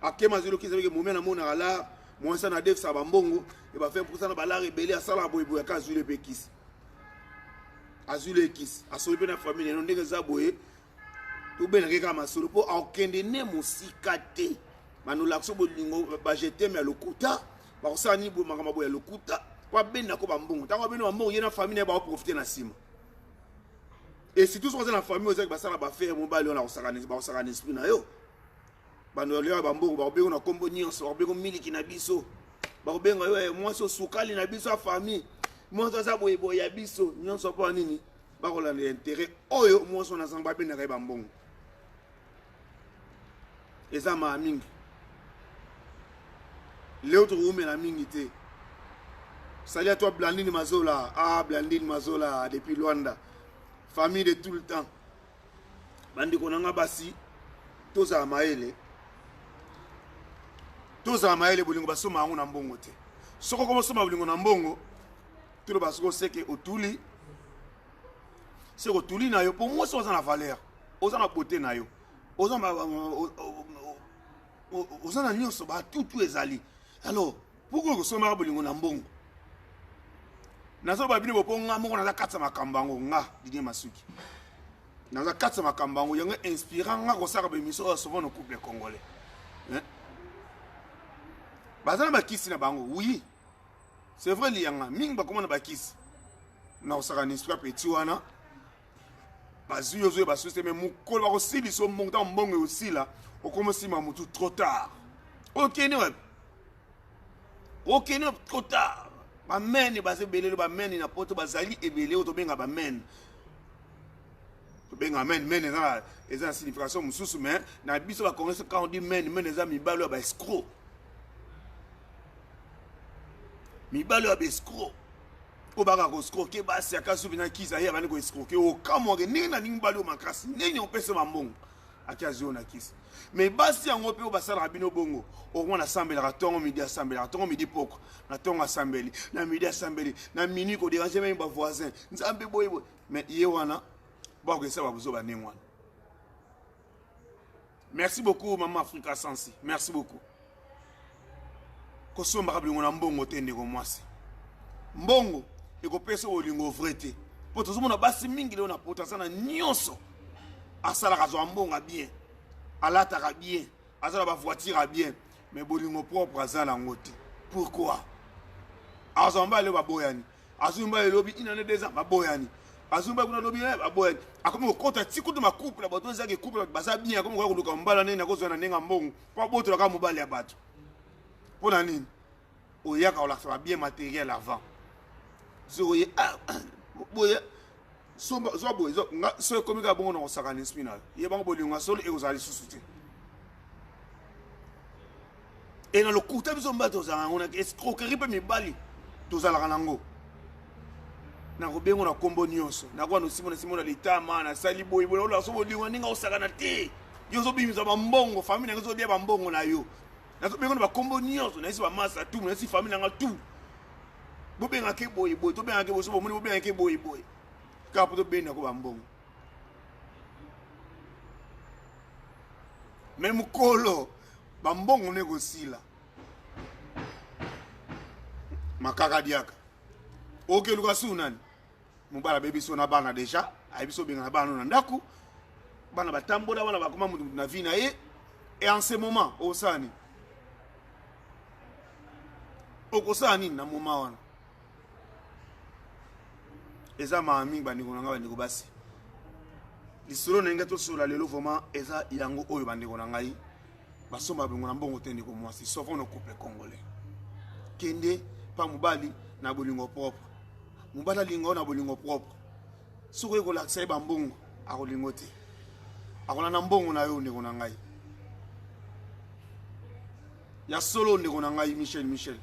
Akema zelo kisa ke momena mona ala, monsa na def sa bambongo, e ba 20% na bala rebelle asala boybo ya kazule pekisi. Azule kisi. Asolipe na famille no ndenge za boye. To bena ke kama solo po akende ne musika te. Manu lakso bolingo ba jeter mais lokuta ba osani bo makama bo ya lokuta kwa benda ko bambongo tango beno bambongo yena famille ba profiter na sima et si tout ça na famille ozaki ba sala ba faire mobali on la osaka esprit na yo bano leo bambongo ba bengo na kombo nyonso ba bengo miliki na biso ba bengo yo moi so sukali na biso a famille moi so za boyebo ya biso nyonso po nini ba ko la intérêt oyo moi so na sanga benda ka bambongo eza ma mingi l'autre roumé la mingité. Salut à toi Blandine Mazola. Ah Blandine Mazola depuis Luanda. Famille de tout le temps. Bandi konanga basi. Toza maele. Toza maele bolingo basoma ngo na mbongo te. Soko komo soma bolingo na mbongo. Tout le basoko seke otuli. C'est otuli na yo pour moi ça na valeur. Oza na beauté na yo. Oza na nyonso ba tout ezali. Alors, pourquoi vous sommes bolingo na mbongo? Nazo ba bini bopo nga moko na katsa makambango nga Didier Masuki. Nazo katsa makambango yanga inspirant nga ko saka be miso souvent no couple congolais. Hein? Bazana ba kisi na bango, oui. C'est vrai lianga mingi ba komona ba kisi. Na osaka ni spa petit wana. Bazu yozo ba système mukolo ba ko sibi so mbongo mbongo aussi là. Okomosi mamutu trop tard. OK ne Ok, non, trop tard. Ba men base belelo ba men na poto bazali ebele o to benga ba men. To benga men eza signification mususu mais na biso ba connaître quand on dit men eza mibalo ba escroc. Mibalo ba escroc. Obaka ko escroquer basi akasu bina kisa ya bani ko escroquer o kamoge nina ningbali o makasi nini on pese mambongo akiazo na kisa mais basi yango pe obasala bino bongo o mona sambela ratongo midi asambela ratongo midi poko na tongo asambeli na midi asambeli na mini ko déranger même ba voisin nzambe boy mais ye wana ba ko sala buzo ba nengwana. Merci beaucoup maman Africa Sensi, merci beaucoup. Ko somba kablingo na mbongo tende ko mwasi mbongo eko pesa olingo vrete po tozomona basi mingi leo na potasa na nyonso asala kazo mbonga bien alata ka bien asala ba voiture bien mais bolingo propre azala ngote. Pourquoi azamba le baboyani azumba lobi inane des ans baboyani azumba kuna lobi baboyani akomo kota tikutu ma couple ba tonza ke couple baza bien akomo ko luka mbala nene ko zona nenga mbongo pa boto ka mobali ya bato pona nini oyaka olakisa bien matériel avant zoye boye somba zo boye zo nga so komika bongo na osaka ni spinal ye bango bolingo solo e ozali susuti et na le kuta biso mbato za ngona escroquerie pe mibali tozala nango na kobengo na kombo nyonso na kwa no simona litama na sali boye boye ola so bolingo ninga osaka na te yo zo bimisa ba mbongo famille nga zo dia ba mbongo na yo na so bengo na ba kombo nyonso na isi ba masa tu na isi famille nga tu bobenga ke boye boye to benga ke boso bomoni bobenga ke boye boye ka poto benda ko bambongo même kolo bambongo ne ko sila makaka diaka oke luka sunani mubala bebi so na bana deja ayibiso benga na bana na ndaku bana batambola bana bakoma mutu na vie na ye et en ce moment osani okosani na moment wana eza maami bandeko nanga bandeko basi lisolo na ngai to sola lelo vraiment eza yango oyo bandeko na ngai basomba bengo na mbongo tende ko mwasi sauf on couple congolais kende pa mobali na bolingo propre mobala lingo na bolingo propre soko eko lakisa ba mbongo akolingo te akona na mbongo na yo ndeko na ngai ya solo ndeko na ngai Michel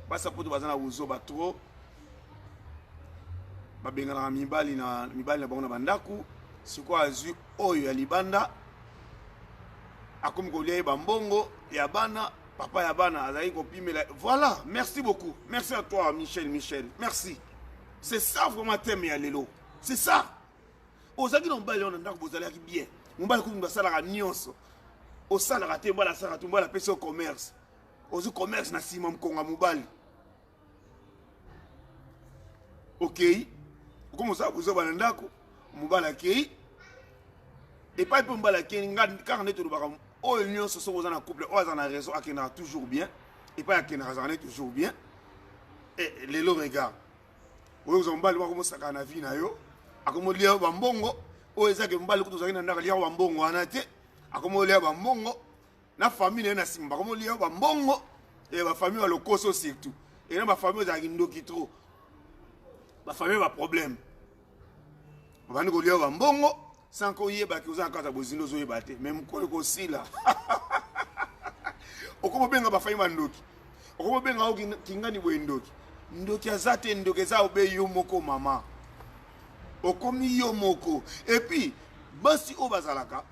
basa poto bazana uzo ba trop babengana mibali na bango na bandaku siko azu oyo ya libanda akomi kolia bambongo ya bana papa ya bana azali kopimela. Voilà, merci beaucoup, merci à toi Michel, merci. C'est ça vraiment thème ya lelo, c'est ça. Ozaki no mbali on ndako bozali bien mbali ko mbasala ka nyonso osala ka te mbala sala tumbala pesa commerce ozu commerce na sima mkonga mobali. OK, comme ça vous avez ndako mobala kei et pas pour mbala kei ngad car neto ba o union so so na couple o za na raison akena toujours bien et pas akena za toujours bien et les lo regarde o zo mbali ko mosaka na vie na yo akomolia ba mbongo o ezake mbali ko tozaki na ndaka lia ba mbongo ana te akomolia ba mbongo na famille na simba akomolia ba mbongo et ba famille lo koso surtout et na ba famille za kindoki trop ba famille ba problème bani ko lia ba mbongo sans ko yeba ki ozaka za bozindo zo yeba te même ko sila okomo benga ba famille mandoki okomo benga o kingani bo ndoki ndoki azate ndoki za obe yo moko mama okomi yo moko et puis basi o bazalaka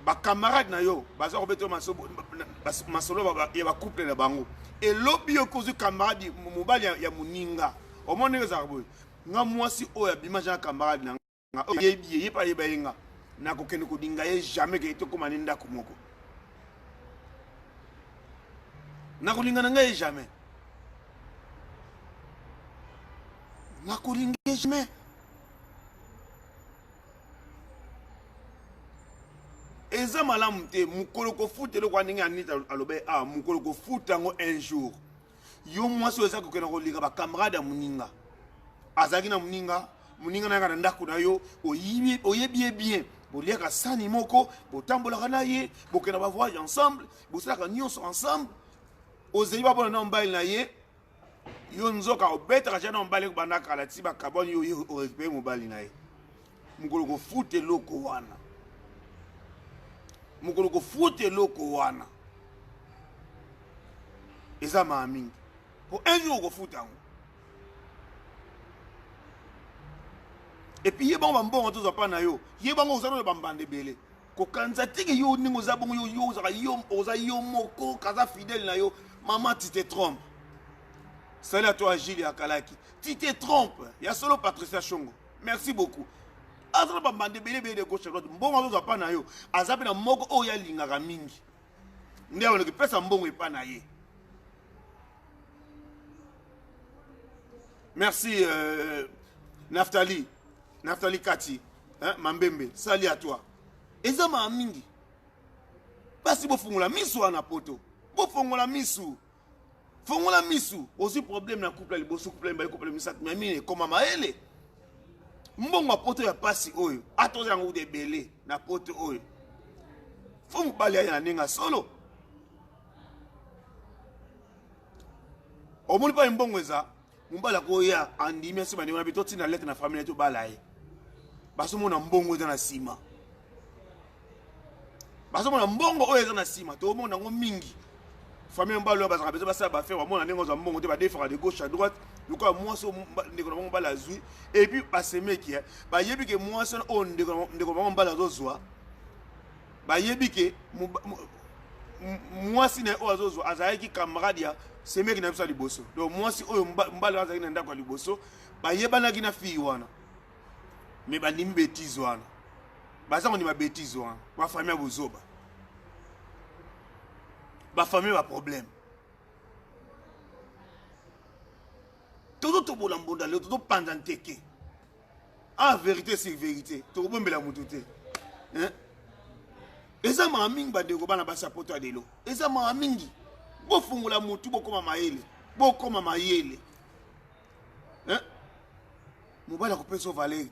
ba camarade na yo baza obeto masolo ba ya ba couple na bango et lobi yo kozu camarade mobali ya muninga omone za boy nga mwasi o ya bimaja camarade na nga yebi yepa yebenga na kokene ko dinga ye jamais ke to komani ndako moko na kolinga na nga ye jamais na kolinga jamais eza malamu te mukolo ko futelo kwa ninga anita alobe mukolo ko futango un jour yo mwasi eza kokena ko linga ba camarade muninga azaki na muninga na kana ndako na yo oyebi bien boliaka sani moko botambola na ye bokena ba voyage ensemble bosalaka nyonso ensemble ozeli ba bona na mbali na ye yo nzoka obeta ka jana mbali ko bandaka la tiba kaboni yo o récupérer mobali na ye mukolo ko fute loko wana mukolo ko fute loko wana eza mamingi po un jour ko futango et puis ye bango bambongo toza pa na yo ye bango ozana bambande belé ko kanza tiki yo ningo za bongo yo za yo oza yo moko kaza fidèle na yo maman tu te trompes. Salut à toi Gilles Akalaki, tu te trompes. Il y a solo Patricia Chongo. Merci beaucoup. Azana bambande belé de gauche à droite mbongo toza pa na yo azape na moko o ya lingaka mingi nde on ke pesa mbongo pa na ye. Merci Naftali Kati, hein, Mambembe, salut à toi. Et ça m'a mingi. Parce que vous faites la mise à poto. Vous faites la mise. Faites la mise. Aussi problème dans le couple, le couple, le couple, mais comment maele. Mbongo poto ya pasi oyo. Atoza ngo de belé na poto oyo. Faut mu bali ya ninga solo. Omoni pa mbongo eza. Mbala ko ya andimi asima ni wana bitoti na lettre na famille to balaye. Baso mona mbongo eza na sima. Baso mona mbongo oyo eza na sima to mona ngo mingi. Famille mbalo bazaka bezo basa ba faire mona nengo za mbongo te ba défendre de gauche à droite. Luka moi so ndeko na mbala zui et puis ba semeki ba yebi ke moi so on ndeko na mbala zozwa. Ba yebi ke moi si na ozozwa azaki camarade ya c'est mec qui n'a pas ça liboso. Donc moi si on mbala azaki na ndako liboso ba yebana ki na fi wana. Mais ba ndimi bêtise wana. Ba ça on dit ma bêtise wana. Ba famille a bozoba. Ba famille a problème. Tout bola mbonda le tout pendant teke. En vérité c'est vérité. To bombela mututé. Hein? Et ça m'a mingi ba de ko bana ba sapoto adelo. Et ça m'a mingi. Bo fungula mutu bo koma maele. Bo koma mayele. Hein? Mobala ko peso valeur.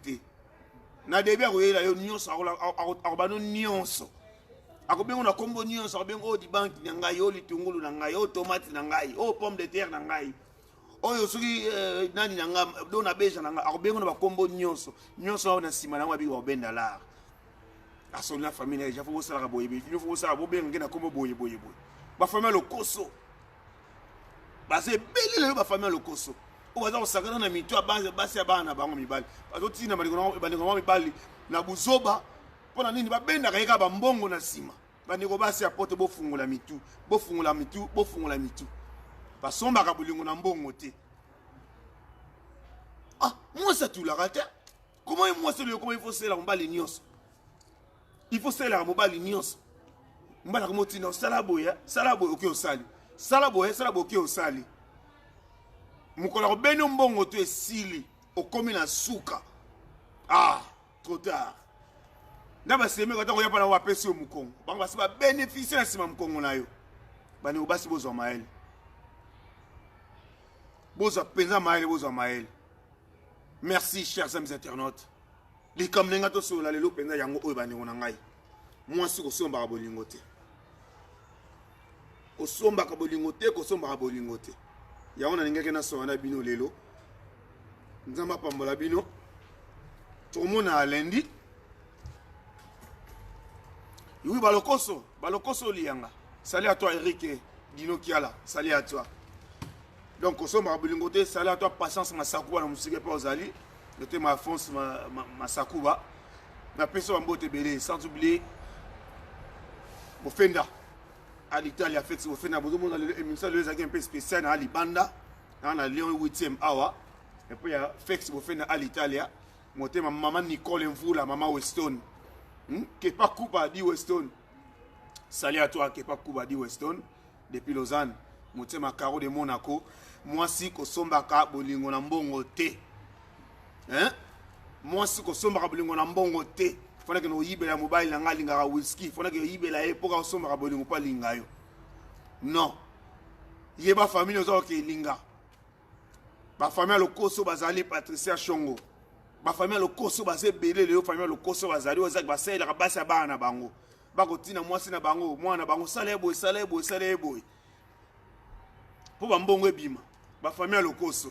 Na débia ko yela yo nyonso akobano nyonso. Akobengo na kombo nyonso akobengo di banki na ngai yo litungulu na ngai yo tomate na ngai o pomme de terre na ngai. Oyo soki nani na nga do na beja na ngai akobengo na bakombo nyonso. Nyonso na sima na ngabi ko benda la. Aso na famille ja fo sala boye bi. Fo fo sala bo benga na kombo boye. Ba famille lo koso. Ba se belile ba famille lo koso. O baza ko sakana na mitu abanze basi abana bango mibali. Bazo tina bandeko mibali na buzoba pona nini ba benda ka ba mbongo na sima. Bandeko basi apote bo fungula mitu. Ba somba ka bulingo na mbongo te. Ah, moi ça tout la rate. Comment il faut se la mbali nyos. Il faut se la mbali nyos. Mbala ko motina sala boy oké osali. Sala boy oké osali. Mukola ko beno mbongo to esili okomi na suka. Ah, trop tard. Ndaba seme ko tango ya pana wa pesi o mukongo. Bango basi ba bénéficier na sima mukongo na yo. Bani obasi bozo maele. Bozo penza maele. Merci chers amis internautes. Li comme nenga to so la lelo penza yango oyo bani ngona ngai. Moi si ko somba ka bolingo te. Ko somba ka bolingo te. Ya on a n'ingé na so na bino lelo. Nzamba pambola bino. Tout le monde a lundi. Oui, balokoso lianga. Salut à toi Eric Dino Kiala. Salut à toi. Donc au somba bolingote, salut à toi Patience Masakuba na musique pa ozali. C'était ma France Masakuba. Na peso mbote belé sans oublier Bofenda. À l'Italie avec ce Bofenda bozo monde l'émission les un peu spécial à Libanda. On a Lyon 8e hour. Et puis il y a Fex Bofenda à l'Italie. Monté ma maman Nicole Mvula, maman Weston. Kepa Kuba di Weston. Salut à toi Kepa Kuba di Weston depuis Lausanne. Monté ma caro de Monaco. Moi si ko sombaka bolingo na mbongo te. Hein? Moi si ko sombaka bolingo na mbongo te. Fona ke no yibela mobile na ngali ngara whisky. Fona ke yibela e poka sombaka bolingo pa linga yo. Non. Yeba famille ozo ke linga. Ba famille lokoso bazali Patricia Chongo. Ba famille lokoso bazé belé le famille lokoso bazali ozak ba sela ka basa bana bango. Ba ko tina mwasi na bango, mwana bango salé boy. Pour ba mbongo ebima. Ba famille lokoso.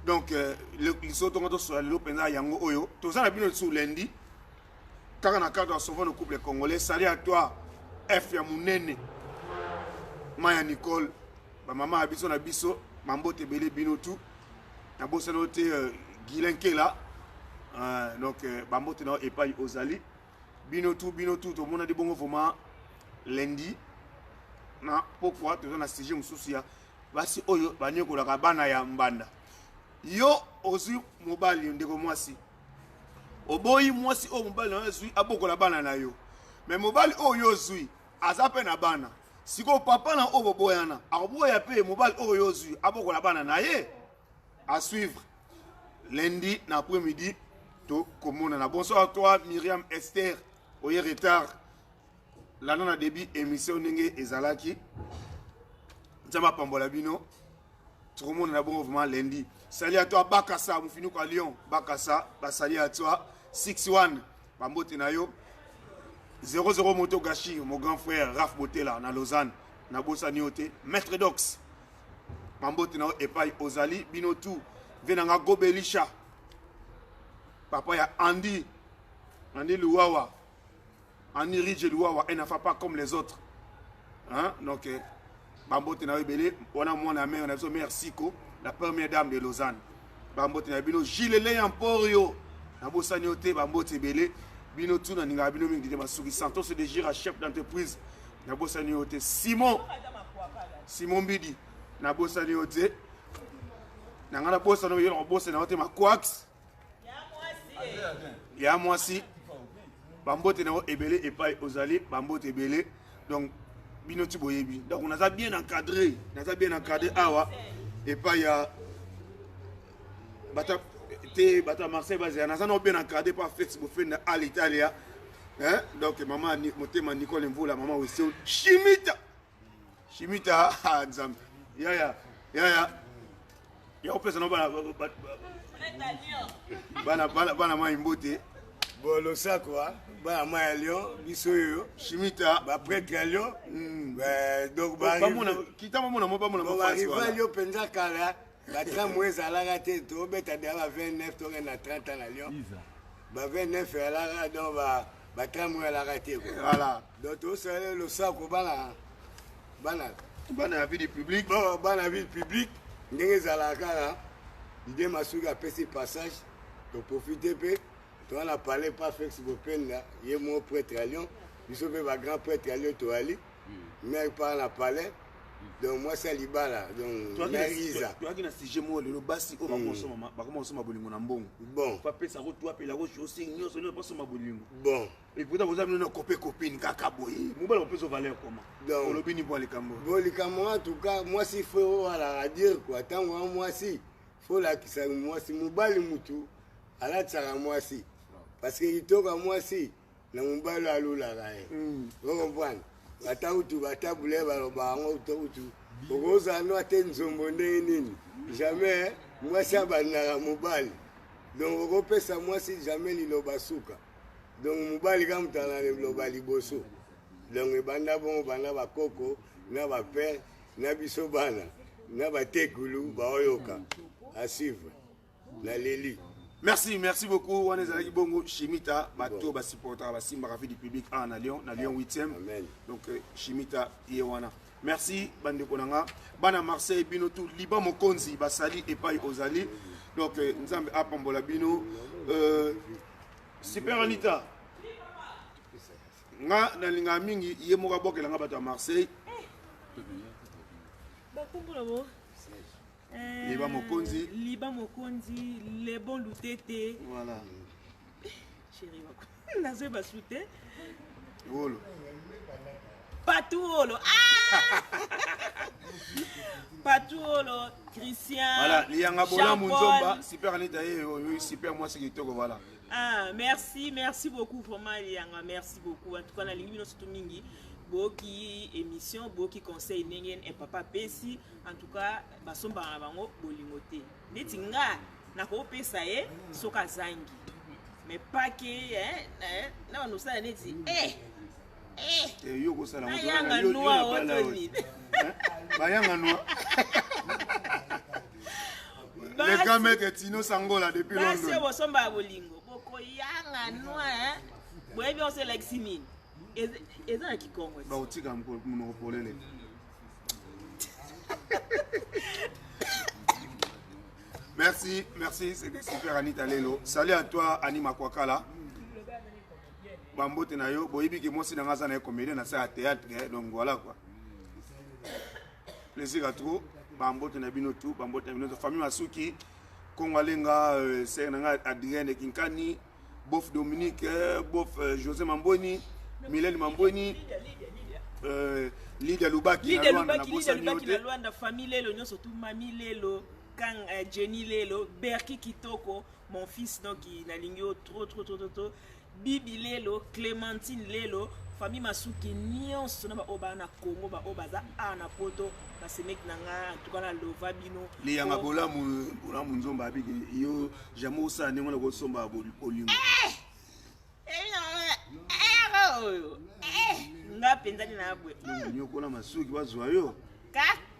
Donc les autres ont sur le penza yango oyo. To ça na bino sur lundi. Kaka na cadre sauvant le couple congolais. Salut à toi F ya munene. Maya Nicole. Ba maman abiso na biso, mambote belé bino tout. na bossa note Guilain Kela donc bambote na epai ozali bino tout to mona de bongo vraiment lundi na pourquoi to na sujet mususu ya basi oyo banyekolaka bana ya mbanda yo ozwi mobali ndeko mwasi oboyi mwasi o mobali na zwi abokola bana na yo mais mobali oyo ozwi aza pe na bana siko papa na obo boyana aboya pe mobali oyo ozwi abokola bana na ye à suivre lundi na après-midi to komona na bonsoir à toi Myriam Esther oye retard la nana début émission ndenge ezalaki nzamba pambola bino tout le monde na bon mouvement lundi. Salut à toi Bakassa Moufinou à Lyon Bakassa salut à toi 61 Bambote nayo 00 Moto Gashi mon grand frère Raf Botela na Lausanne na Bossa Nioté Maître Dox Bambote nayo epai Ozali bino tout venanga Gobelisha papa ya Andy Louawa Andy Ridge Louawa elle n'a fait pas comme les autres hein donc Bambote na Belé, on a mon ami, on a besoin merci la première dame de Lausanne. Bambote na bino Gilele Emporio, na Bossanioté Bambote Belé, bino tout na ninga bino mingi de Masuki Santos de Gira chef d'entreprise na Bossanioté Simon Bidi na Bossanioté. Na ngana bossa no yelo bossa na ote makwax. Ya mwasi. Bambote na ebele epai ozali Bambote Belé. Donc bino ti boyebi donc on a bien encadré awa et pas ya bata Marseille basé on a bien encadré par Facebook fait à l'Italie hein donc maman motema Nicole Mvula maman aussi Chimita nzambe ya opesa no bana ma imbote Bolo ça quoi, bah moi Lyon, bisoyo, Chimita, bah prêtre Lyon, donc bah kita mona mo arrive Lyon penza kala, la tramway à la raté, to beta de 29 to na 30 ans à Lyon. Bah 29 à la donc bah tramway à la raté quoi. Voilà. Donc tout ça le sac au bana la vie du public, bana vie public, ndenge za la kala, l'idée masuka PC passage, to profiter peu. Tu as parlé pas Facebook là, il y a mon prêtre à Lyon, il sauve ma grand prêtre à Lyon to ali, mais pas la palais. Donc moi c'est liba là, donc Marisa. Tu as dit na sujet moi le basi o bakoso mama, bakoso mabolingo na mbongo. Bon. Papa ça roto apela la roche aussi nyoso ne pas so mabolingo. Bon. Et pourtant vous avez une copine kaka boy. Mo ba peut so valeur comment. Donc olobini bo les kambo. Bon les kambo en tout cas moi si faut à la dire quoi, tant moi si faut la qui ça moi si mobali mutu, ala tsara moi si. Parce que il toka moi si na mobali alula gae. Vous comprenez? Batautu batabule baloba ngo utu. Ogoza no atenzombo nini. Jamais moi ça banara mobali. Donc okopesa moi si jamais liloba suka. Donc mobali kam tala liloba liboso. Donc banda bon bana bakoko na ba père na biso bana na batekulu baoyoka à suivre la leli. Merci beaucoup. On est avec Bongo Chimita, bateau, supporter, Simba Rafi du public à Lyon 8e. Donc Chimita Yewana. Merci Bande Konanga. Bana Marseille Bino tout Liban Mokonzi Basali et Paï Ozali. Donc Nzambe Apambola Bino Super Anita. Nga na linga mingi yemoka bokela nga bato à Marseille. Liba Mokonzi, les bons loutétés. Voilà. Chérie, Nazé Basouté. Olo. Patouolo. Ah! Patouolo, Christian. Voilà, Lianga Bola Munzomba, Super Anita, super moi c'est qui voilà. Ah, merci beaucoup vraiment Lianga, merci beaucoup. En tout cas, la ligne nous surtout mingi. Boki émission, boki conseil nengen et papa pesi. En tout cas, basomba bango bolingote. Neti nga na ko pesa soka zangi. Mais pas que na no sa neti yo ko sala moto yanga noa otoni. Bayanga noa. Le gars met Tino Sangola depuis Londres. Basi bosomba bolingo. Boko yanga noa boyebi on se like simin. Eza ki Kongo. Ba utika mkono polele. Merci, c'était super Anita Lelo. Salut à toi Annie Makwakala. Bambo Tenayo, boyibi que moi c'est dans un comédien dans un théâtre, donc voilà quoi. Plaisir à trop. Bambo Tenabino tout, Bambo Tenabino famille Masuki, Kongalenga, Seranga Adrien Kinkani, Bof Dominique, Bof José Mamboni, Mylène Mamboni, Lydia Lubaki, Lydia Lubaki na Luanda, famille Lelo, surtout Mami Lelo. Quand Jenny Lelo, Berki Kitoko, mon fils donc qui n'a l'ingéo trop, Bibi Lelo, Clémentine Lelo, famille Masuki, Nyon, Sonaba Obana Congo, Obaza, Ana Poto, Basemek Nanga, tout cas Lova Bino. Les Yangabola, Munzomba, yo, Jamo Sa, Nemona Gosomba, Olim. Nga pendani na abwe. Nyokola Masuki, Wazoyo.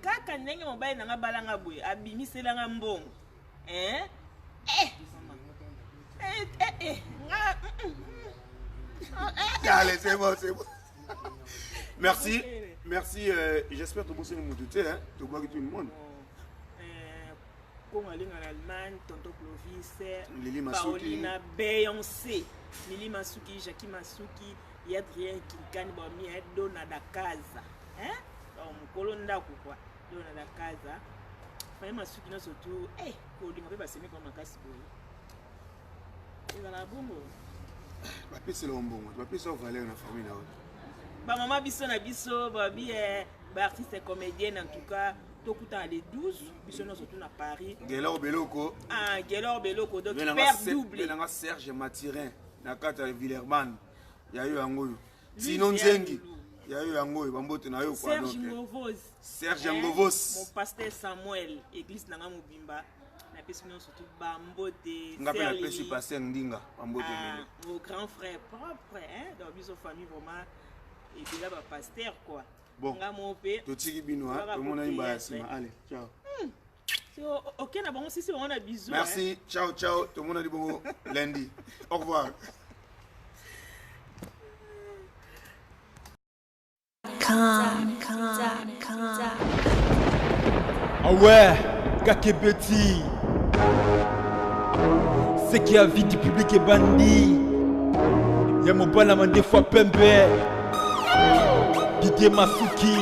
Kaka ndenge mobali nanga balanga boye abimiselanga mbongo Allez, c'est bon. Merci, j'espère que vous avez tout hein, tu vois que tout le monde. Comme aller en Allemagne, Tonton Clovis, Lili Masuki, Paulina, Beyoncé, Lili Masuki, Jackie Masuki, Yadrien Kinkani, Bami, Dona da Casa, hein? Kolonda quoi dona la casa famille Masuki na surtout kolinga pe basemi kwa makasi boye ezala bongo bapesi lombongo bapesi valeur na famille na ba mama biso na biso babi ba artiste comédienne en tout cas tokuta les 12 biso na surtout na Paris Gelor Beloko donc père double na Serge Matirin na kata Villerman ya yo yango sinon Nzengi Yayo yango bambote na yo kwa donc Serge Ngovos mon pasteur Samuel église nanga mobimba na pesi non surtout bambote ngapela pesi pasteur Ndinga bambote vos grands frères propres hein dans biso famille vraiment et puis là ba pasteur quoi bon ngamo pe totiki bino hein tout le monde a une bassima allez ciao OK na bon si on a bisous merci ciao tout le monde a dit bon lundi au revoir. Calm. Ah ouais, Kakebeti. C'est qui a vie du public est bandit. Y'a mon bon des fois pembe. Didier Masuki.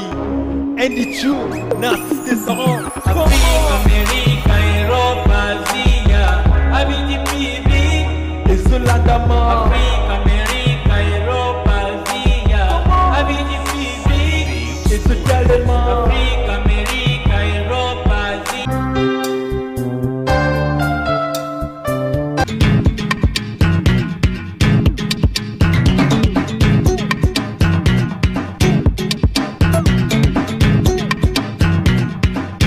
Andy Chou, Narcisse Descendant. America, Europe, Asia, Abidi Bibi. Et Zolandama.